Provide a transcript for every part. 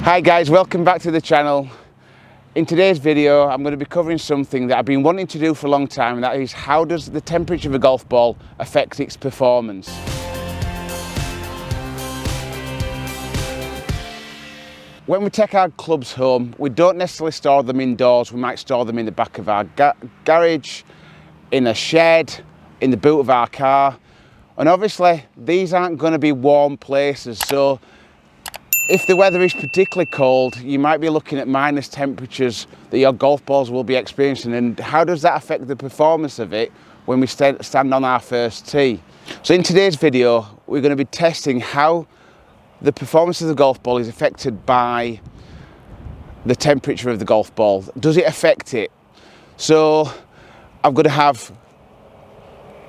Hi guys, welcome back to the channel. In today's video I'm going to be covering something that I've been wanting to do for a long time, and that is, how does the temperature of a golf ball affect its performance? When we take our clubs home, we don't necessarily store them indoors. We might store them in the back of our garage, in a shed, in the boot of our car, and obviously these aren't going to be warm places. So if the weather is particularly cold, you might be looking at minus temperatures that your golf balls will be experiencing. And how does that affect the performance of it when we stand on our first tee? So in today's video, we're going to be testing how the performance of the golf ball is affected by the temperature of the golf ball. Does it affect it? So I'm going to have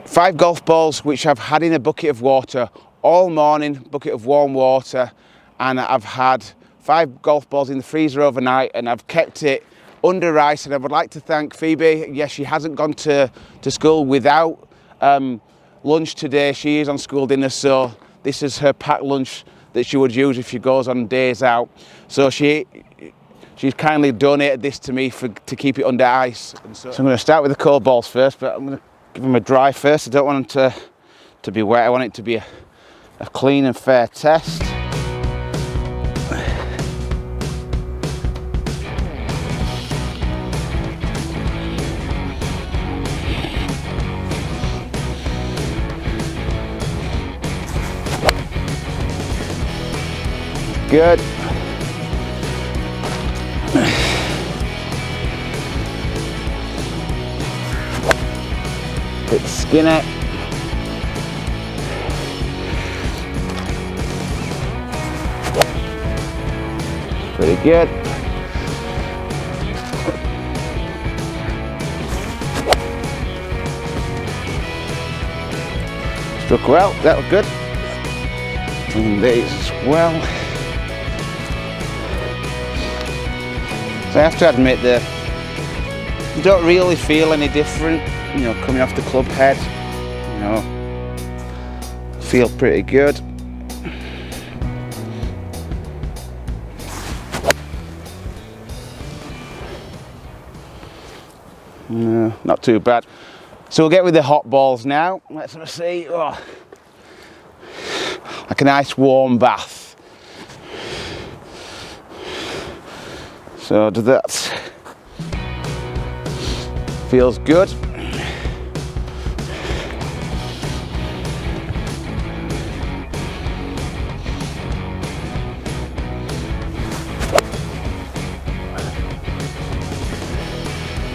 5 golf balls which I've had in a bucket of water all morning, bucket of warm water. And I've had 5 golf balls in the freezer overnight, and I've kept it under ice. And I would like to thank Phoebe. Yes, she hasn't gone to school without lunch today. She is on school dinner, so this is her packed lunch that she would use if she goes on days out. So she's kindly donated this to me to keep it under ice. So I'm going to start with the cold balls first, but I'm going to give them a dry first. I don't want them to be wet. I want it to be a clean and fair test. Good. Bit skinny. Pretty good. Struck well, that was good. And these as well. So I have to admit that you don't really feel any different, coming off the club head. Feel pretty good. No, not too bad. So we'll get with the hot balls now. Let's see. Oh, like a nice warm bath. So that feels good.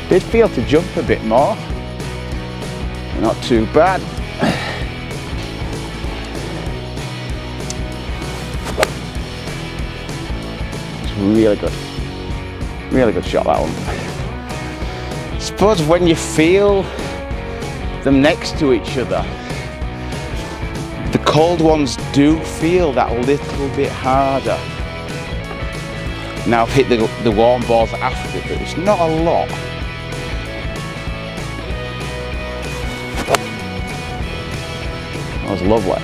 Did feel to jump a bit more. Not too bad. It's really good. Really good shot, that one. I suppose when you feel them next to each other, the cold ones do feel that little bit harder. Now I've hit the warm balls after, but it's not a lot. That was lovely.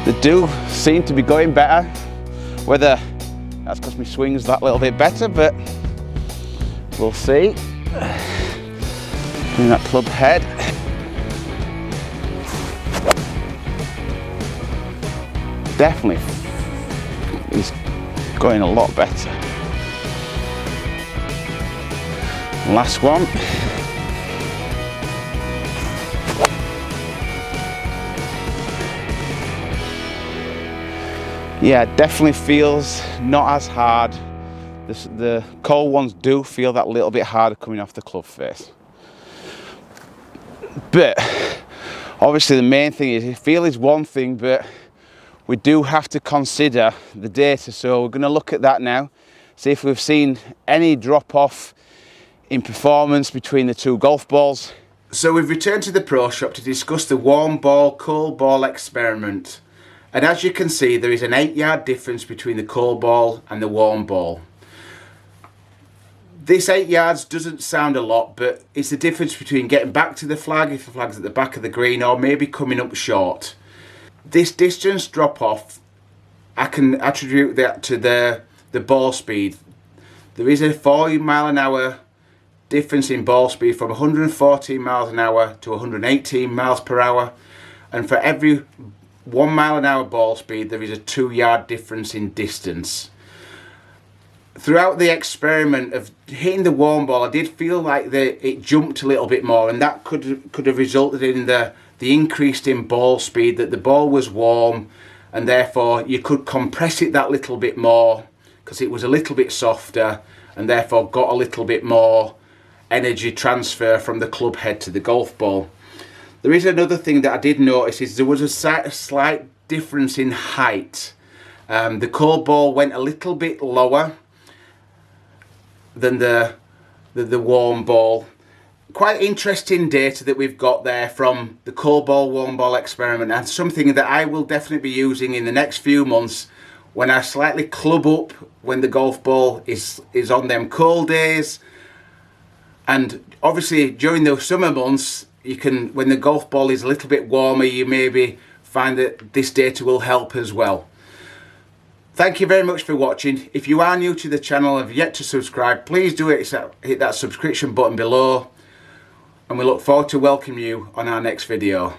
They do seem to be going better. Whether that's because my swing's that little bit better, but we'll see. In that club head. Definitely is going a lot better. Last one. Yeah, it definitely feels not as hard. The cold ones do feel that little bit harder coming off the club face. But obviously the main thing is, feel is one thing, but we do have to consider the data. So we're going to look at that now, see if we've seen any drop off in performance between the 2 golf balls. So we've returned to the pro shop to discuss the warm ball, cold ball experiment. And as you can see, there is an 8-yard difference between the cold ball and the warm ball. This 8 yards doesn't sound a lot, but it's the difference between getting back to the flag, if the flag's at the back of the green, or maybe coming up short. This distance drop off I can attribute that to the ball speed. There is a 40 mile an hour difference in ball speed from 114 miles an hour to 118 miles per hour, and for every 1 mile an hour ball speed there is a 2-yard difference in distance. Throughout the experiment of hitting the warm ball, I did feel like it jumped a little bit more, and that could have resulted in the increase in ball speed, that the ball was warm and therefore you could compress it that little bit more because it was a little bit softer, and therefore got a little bit more energy transfer from the club head to the golf ball. There is another thing that I did notice, is there was a slight difference in height. The cold ball went a little bit lower than the warm ball. Quite interesting data that we've got there from the cold ball warm ball experiment, and something that I will definitely be using in the next few months when I slightly club up when the golf ball is on them cold days. And obviously during the summer months, you can, when the golf ball is a little bit warmer, you maybe find that this data will help as well. Thank you very much for watching. If you are new to the channel and have yet to subscribe, please do hit that subscription button below, and we look forward to welcoming you on our next video.